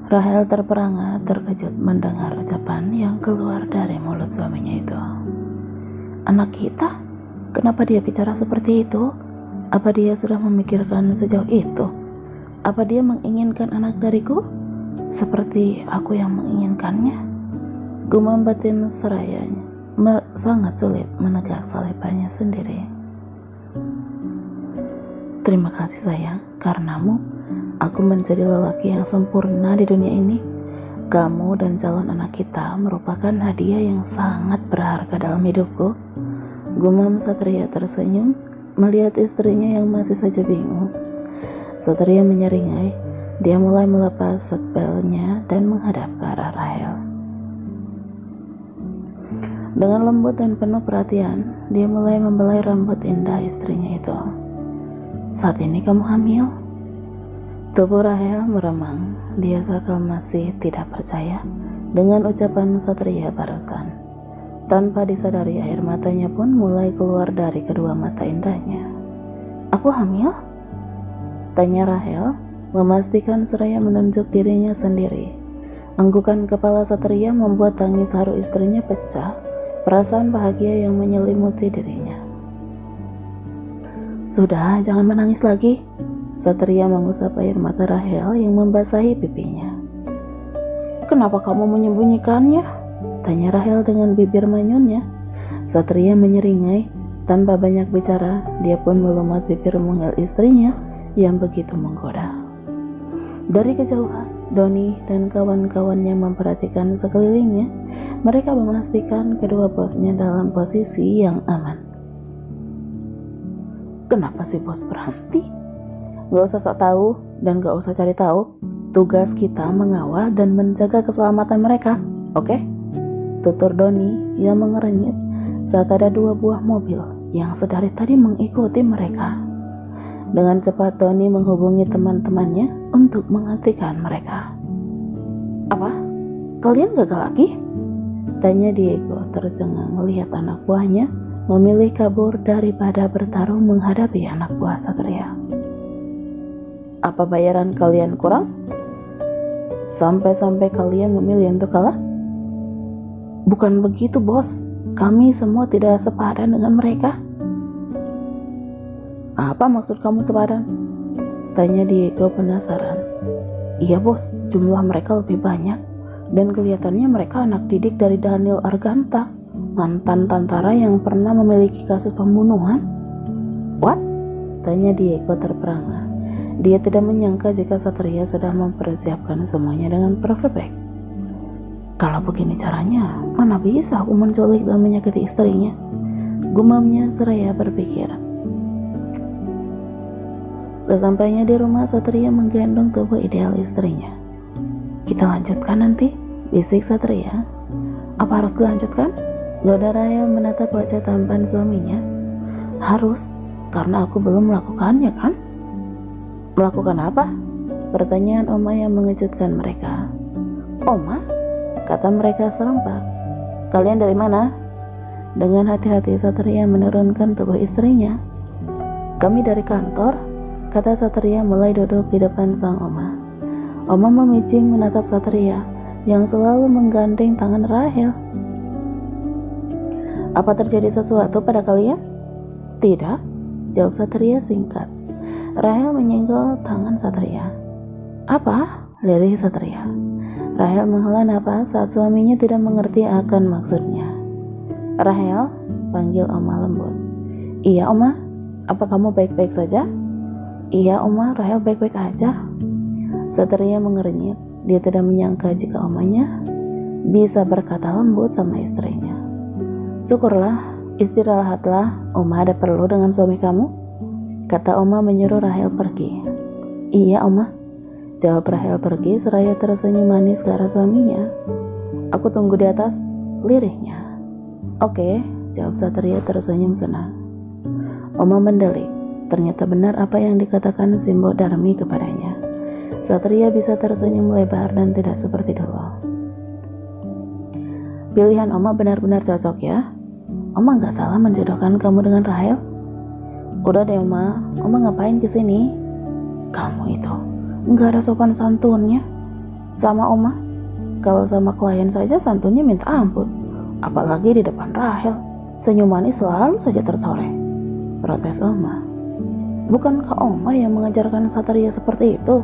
Rahel terperangah terkejut mendengar ucapan yang keluar dari mulut suaminya itu. Anak kita? Kenapa dia bicara seperti itu? Apa dia sudah memikirkan sejauh itu? Apa dia menginginkan anak dariku? Seperti aku yang menginginkannya? Gumam batin serayanya sangat sulit menegak salipannya sendiri. Terima kasih sayang, karenamu aku menjadi lelaki yang sempurna di dunia ini. Kamu dan calon anak kita merupakan hadiah yang sangat berharga dalam hidupku. Gumam Satria tersenyum melihat istrinya yang masih saja bingung. Satria menyeringai. Dia mulai melepas seatbeltnya dan menghadap ke arah Rahel. Dengan lembut dan penuh perhatian, dia mulai membelai rambut indah istrinya itu. Saat ini kamu hamil? Tubuh Rahel meremang. Dia seakan masih tidak percaya dengan ucapan Satria barusan. Tanpa disadari, air matanya pun mulai keluar dari kedua mata indahnya. Aku hamil? Tanya Rahel, memastikan seraya menunjuk dirinya sendiri. Anggukan kepala Satria membuat tangis haru istrinya pecah, perasaan bahagia yang menyelimuti dirinya. Sudah, jangan menangis lagi. Satria mengusap air mata Rahel yang membasahi pipinya. Kenapa kamu menyembunyikannya? Tanya Rahel dengan bibir manyunnya. Satria menyeringai. Tanpa banyak bicara, dia pun melumat bibir mungil istrinya yang begitu menggoda. Dari kejauhan, Doni dan kawan-kawannya memperhatikan sekelilingnya. Mereka memastikan kedua bosnya dalam posisi yang aman. Kenapa si bos berhenti? Gak usah sok tahu dan gak usah cari tahu. Tugas kita mengawal dan menjaga keselamatan mereka, oke? Tutur Doni yang mengerenyit saat ada dua buah mobil yang sedari tadi mengikuti mereka. Dengan cepat Doni menghubungi teman-temannya untuk menghentikan mereka. Apa? Kalian gagal lagi? Tanya Diego tercengang melihat anak buahnya memilih kabur daripada bertarung menghadapi anak buah Satria. Apa bayaran kalian kurang? Sampai-sampai kalian memilih untuk kalah? Bukan begitu bos, kami semua tidak sepadan dengan mereka. Apa maksud kamu sepadan? Tanya Diego penasaran. Iya bos, jumlah mereka lebih banyak dan kelihatannya mereka anak didik dari Daniel Arganta, mantan tentara yang pernah memiliki kasus pembunuhan. What? Tanya Diego terperangah. Dia tidak menyangka jika Satria sudah mempersiapkan semuanya dengan perfect. Kalau begini caranya, mana bisa aku menculik dan menyakiti istrinya? Gumamnya seraya berpikir. Sesampainya di rumah, Satria menggendong tubuh ideal istrinya. Kita lanjutkan nanti, bisik Satria. Apa harus dilanjutkan? Goda Rahel menatap wajah tampan suaminya. Harus, karena aku belum melakukannya kan? Melakukan apa? Pertanyaan Oma yang mengejutkan mereka. Oma? Kata mereka serempak. Kalian dari mana? Dengan hati-hati Satria menurunkan tubuh istrinya. Kami dari kantor, kata Satria mulai duduk di depan sang Oma. Oma memicing menatap Satria yang selalu menggandeng tangan Rahel. Apa terjadi sesuatu pada kalian? Tidak, jawab Satria singkat. Rahel menyenggol tangan Satria. Apa? Lirih Satria. Rahel menghela nafas saat suaminya tidak mengerti akan maksudnya. Rahel, panggil Oma lembut. Iya Oma, apa kamu baik-baik saja? Iya Oma, Rahel baik-baik aja. Satria mengernyit. Dia tidak menyangka jika omanya bisa berkata lembut sama istrinya. Syukurlah, istirahatlah, Oma ada perlu dengan suami kamu. Kata Oma menyuruh Rahel pergi. Iya Oma, jawab Rahel pergi seraya tersenyum manis ke arah suaminya. Aku tunggu di atas, lirihnya. Oke, jawab Satria tersenyum senang. Oma mendelik. Ternyata benar apa yang dikatakan Simbo Darmi kepadanya. Satria bisa tersenyum lebar dan tidak seperti dulu. Pilihan Oma benar-benar cocok ya. Oma gak salah menjodohkan kamu dengan Rahel. Udah deh Oma ngapain kesini? Kamu itu gak ada sopan santunnya. Sama Oma, kalau sama klien saja santunnya minta ampun, apalagi di depan Rahel. Senyumannya selalu saja tertoreh, protes Oma. Bukankah Oma yang mengajarkan Satria seperti itu?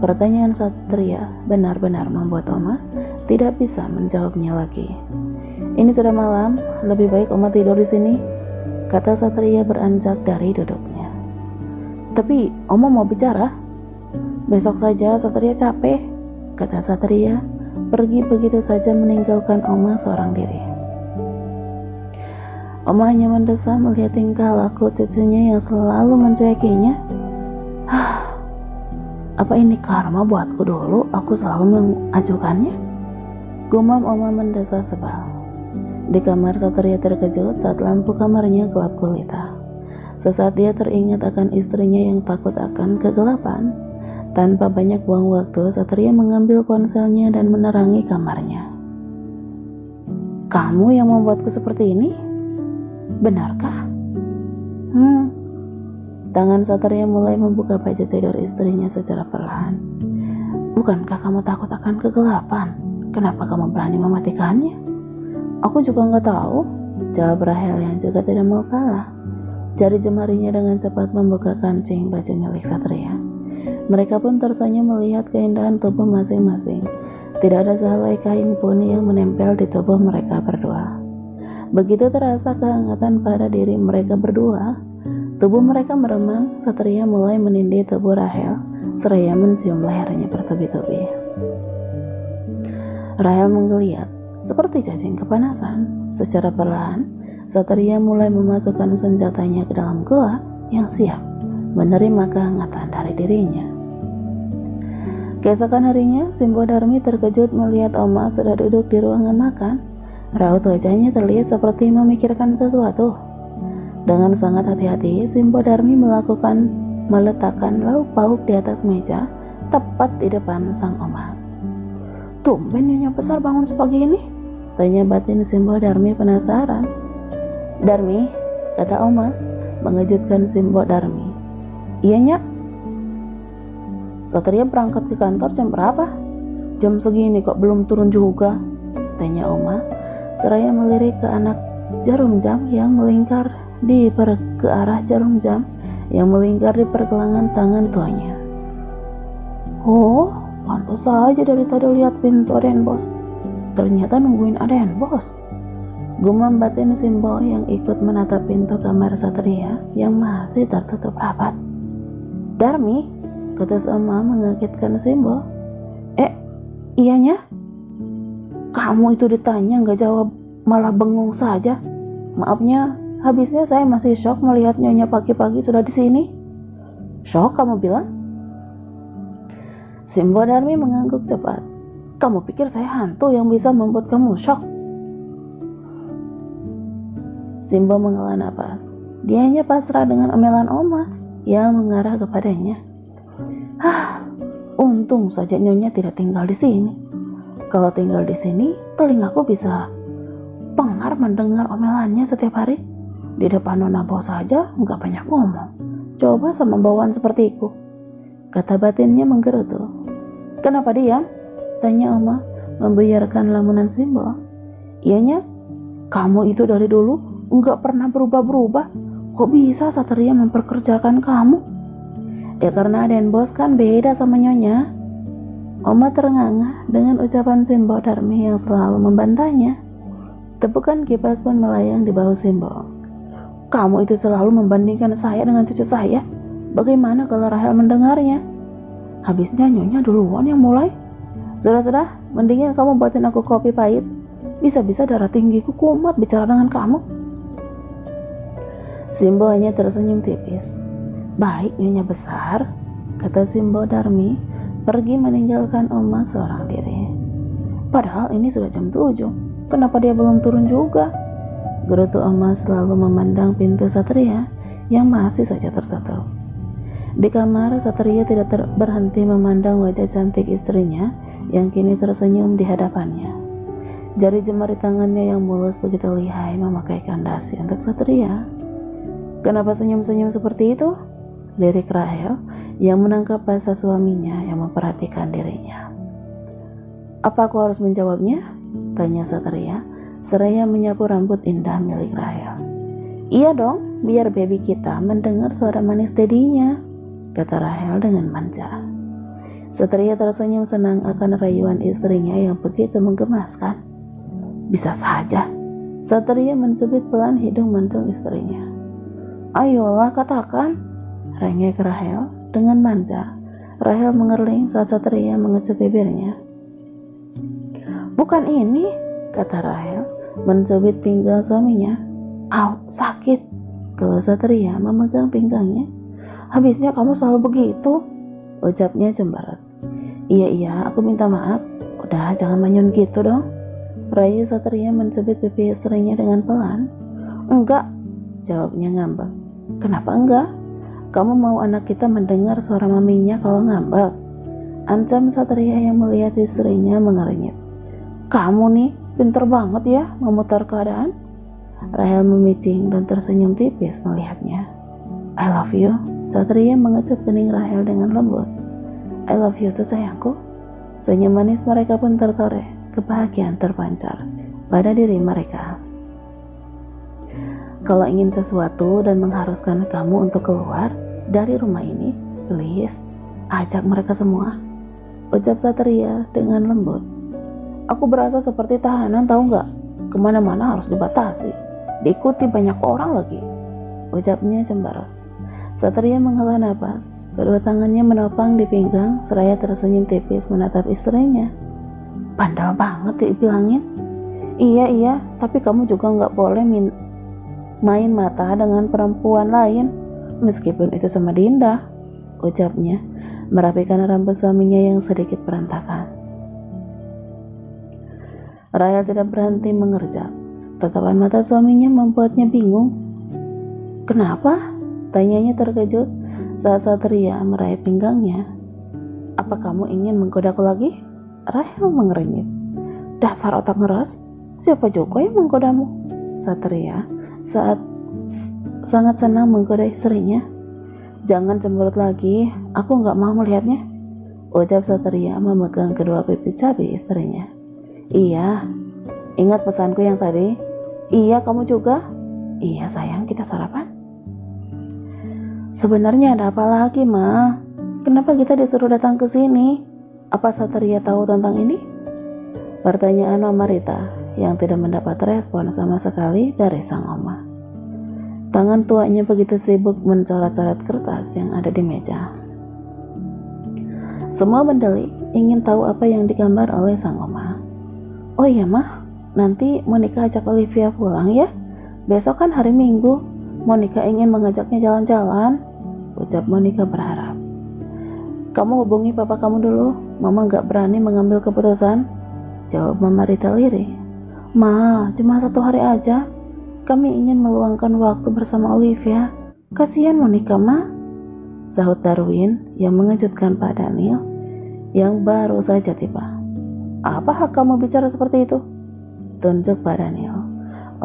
Pertanyaan Satria benar-benar membuat Oma tidak bisa menjawabnya lagi. Ini sudah malam, lebih baik Oma tidur di sini, kata Satria beranjak dari duduknya. Tapi Oma mau bicara. Besok saja, Satria capek, kata Satria, pergi begitu saja meninggalkan Oma seorang diri. Oma hanya mendesah melihat tingkah laku cucunya yang selalu mencuekinya. Apa ini karma buatku dulu aku selalu mengajukannya? Gumam Oma mendesah sebal. Di kamar Satria terkejut saat lampu kamarnya gelap gulita. Sesaat dia teringat akan istrinya yang takut akan kegelapan. Tanpa banyak buang waktu, Satria mengambil ponselnya dan menerangi kamarnya. Kamu yang membuatku seperti ini? Benarkah? Tangan Satria mulai membuka baju tidur istrinya secara perlahan. Bukankah kamu takut akan kegelapan? Kenapa kamu berani mematikannya? Aku juga nggak tahu, jawab Rahel yang juga tidak mau kalah. Jari jemarinya dengan cepat membuka kancing baju milik Satria. Mereka pun tersenyum melihat keindahan tubuh masing-masing. Tidak ada sehelai kain pun yang menempel di tubuh mereka berdua. Begitu terasa kehangatan pada diri mereka berdua, tubuh mereka meremang. Satria mulai menindih tubuh Rahel, seraya mencium lehernya bertubi-tubi. Rahel menggeliat seperti cacing kepanasan. Secara perlahan, Satria mulai memasukkan senjatanya ke dalam gua yang siap menerima kehangatan dari dirinya. Keesokan harinya, Simbo Darmi terkejut melihat Oma sudah duduk di ruangan makan. Raut wajahnya terlihat seperti memikirkan sesuatu. Dengan sangat hati-hati, Simbo Darmi meletakkan lauk pauk di atas meja, tepat di depan sang Oma. Tumben Nyonya besar bangun sepagi ini? Tanya batin Simbo Darmi penasaran. Darmi, kata Oma, mengejutkan Simbo Darmi. Iya Nyak. Satria berangkat ke kantor jam berapa? Jam segini kok belum turun juga? Tanya Oma, seraya melirik ke anak jarum jam yang melingkar ke arah jarum jam yang melingkar di pergelangan tangan tuanya. Oh, pantas saja dari tadi lihat pintu Aden Bos. Ternyata nungguin Aden Bos. Gumam batin Simbo yang ikut menatap pintu kamar Satria yang masih tertutup rapat. Darmi, kata Oma mengagetkan Simbo. Iyanya? Kamu itu ditanya nggak jawab, malah bengong saja. Maafnya, habisnya saya masih shock melihat Nyonya pagi-pagi sudah di sini. Shock kamu bilang? Simbo Darmi mengangguk cepat. Kamu pikir saya hantu yang bisa membuat kamu shock? Simbo menghela napas. Dia hanya pasrah dengan omelan Oma yang mengarah kepadanya. Untung saja Nyonya tidak tinggal di sini. Kalau tinggal di sini, telingaku bisa pengar mendengar omelannya setiap hari. Di depan Nona Bos saja nggak banyak ngomong. Coba sama bawaan sepertiku, kata batinnya menggerutu. Kenapa diam? Tanya Oma, membuyarkan lamunan Simbo. Iyanya, kamu itu dari dulu nggak pernah berubah-berubah. Kok bisa Satria memperkerjakan kamu? Ya karena Aden Bos kan beda sama Nyonya. Oma terengah-engah dengan ucapan Simbo Darmi yang selalu membantahnya. Tepukan kipas pun melayang di bahu Simbo. Kamu itu selalu membandingkan saya dengan cucu saya. Bagaimana kalau Rahel mendengarnya? Habisnya Nyonya duluan yang mulai. Sudah, mendingan kamu buatin aku kopi pahit. Bisa-bisa darah tinggiku kumat bicara dengan kamu. Simbo hanya tersenyum tipis. Baik Nyonya besar, kata Simbo Darmi, pergi meninggalkan Oma seorang diri. Padahal ini sudah jam 7. Kenapa dia belum turun juga? Gerutu Oma selalu memandang pintu Satria yang masih saja tertutup. Di kamar, Satria tidak berhenti memandang wajah cantik istrinya yang kini tersenyum di hadapannya. Jari jemari tangannya yang mulus begitu lihai memakai kandasi untuk Satria. Kenapa senyum-senyum seperti itu? Lirik Rahel yang menangkap bahasa suaminya yang memperhatikan dirinya. Apa aku harus menjawabnya? Tanya Satria, seraya menyapu rambut indah milik Rahel. Iya dong, biar baby kita mendengar suara manis dedinya, kata Rahel dengan manja. Satria tersenyum senang akan rayuan istrinya yang begitu menggemaskan. Bisa saja. Satria mencubit pelan hidung mancung istrinya. Ayolah katakan, rengek Rahel dengan manja. Rahel mengerling saat Satria mengecup bibirnya. Bukan ini, kata Rahel, mencubit pinggang suaminya. Au, sakit, kalau Satria memegang pinggangnya. Habisnya kamu selalu begitu, ucapnya cemberut. Iya, aku minta maaf. Udah, jangan manyun gitu dong. Rayu Satria mencubit pipi istrinya dengan pelan. Enggak, jawabnya ngambek. Kenapa enggak? Kamu mau anak kita mendengar suara maminya kalau ngambek? Ancam Satria yang melihat istrinya mengernyit. Kamu nih, pinter banget ya memutar keadaan. Rahel memicing dan tersenyum tipis melihatnya. I love you. Satria mengecup kening Rahel dengan lembut. I love you tuh sayangku. Senyum manis mereka pun tertoreh. Kebahagiaan terpancar pada diri mereka. Kalau ingin sesuatu dan mengharuskan kamu untuk keluar dari rumah ini, please, ajak mereka semua, ucap Satria dengan lembut. Aku berasa seperti tahanan, tahu nggak? Kemana-mana harus dibatasi, diikuti banyak orang lagi, ucapnya cemberut. Satria menghela napas, kedua tangannya menopang di pinggang, seraya tersenyum tipis menatap istrinya. Bandel banget dibilangin. Iya, tapi kamu juga nggak boleh main mata dengan perempuan lain, meskipun itu sama Dinda, ucapnya, merapikan rambut suaminya yang sedikit berantakan. Rahel tidak berhenti mengerjap. Tatapan mata suaminya membuatnya bingung. Kenapa? Tanyanya terkejut saat Satria meraih pinggangnya. Apa kamu ingin menggodaku lagi? Rahel mengernyit. Dasar otak ngeras, siapa juga yang menggodamu? Satria saat sangat senang menggoda istrinya. Jangan cemberut lagi, aku nggak mau melihatnya, ucap Satria memegang kedua pipi cabai istrinya. Iya, ingat pesanku yang tadi? Iya, kamu juga? Iya sayang, kita sarapan. Sebenarnya ada apa lagi, Ma? Kenapa kita disuruh datang ke sini? Apa Satria tahu tentang ini? Pertanyaan Mama Rita yang tidak mendapat respon sama sekali dari sang oma. Tangan tuanya begitu sibuk mencoret-coret kertas yang ada di meja. Semua mendelik ingin tahu apa yang digambar oleh sang oma. Oh iya mah, nanti Monica ajak Olivia pulang ya. Besok kan hari Minggu, Monica ingin mengajaknya jalan-jalan, ucap Monica berharap. Kamu hubungi papa kamu dulu, Mama gak berani mengambil keputusan, jawab Mama Rita lirih. Ma, cuma 1 hari aja, kami ingin meluangkan waktu bersama Olivia. Kasihan Monica, Ma, sahut Darwin yang mengejutkan Pak Daniel yang baru saja tiba. Apa hak kamu bicara seperti itu? Tunjuk Pak Daniel.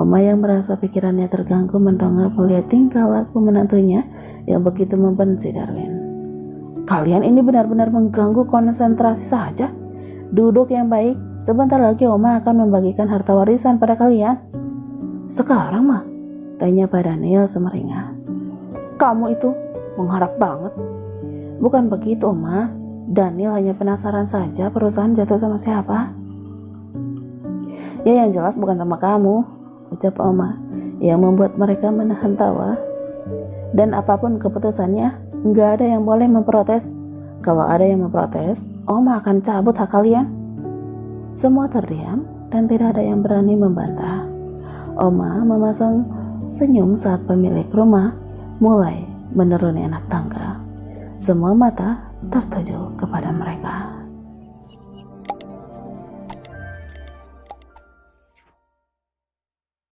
Oma yang merasa pikirannya terganggu mendongak melihat tingkah laku menantunya yang begitu membenci Darwin. Kalian ini benar-benar mengganggu konsentrasi saja. Duduk yang baik, sebentar lagi Oma akan membagikan harta warisan pada kalian. Sekarang mah? Tanya Pak Daniel semeringah. Kamu itu mengharap banget. Bukan begitu Oma, Daniel hanya penasaran saja perusahaan jatuh sama siapa. Ya yang jelas bukan sama kamu, ucap Oma yang membuat mereka menahan tawa. Dan apapun keputusannya, nggak ada yang boleh memprotes. Kalau ada yang memprotes, Oma akan cabut hak kalian. Semua terdiam dan tidak ada yang berani membantah. Oma memasang senyum saat pemilik rumah mulai menuruni anak tangga. Semua mata tertuju kepada mereka.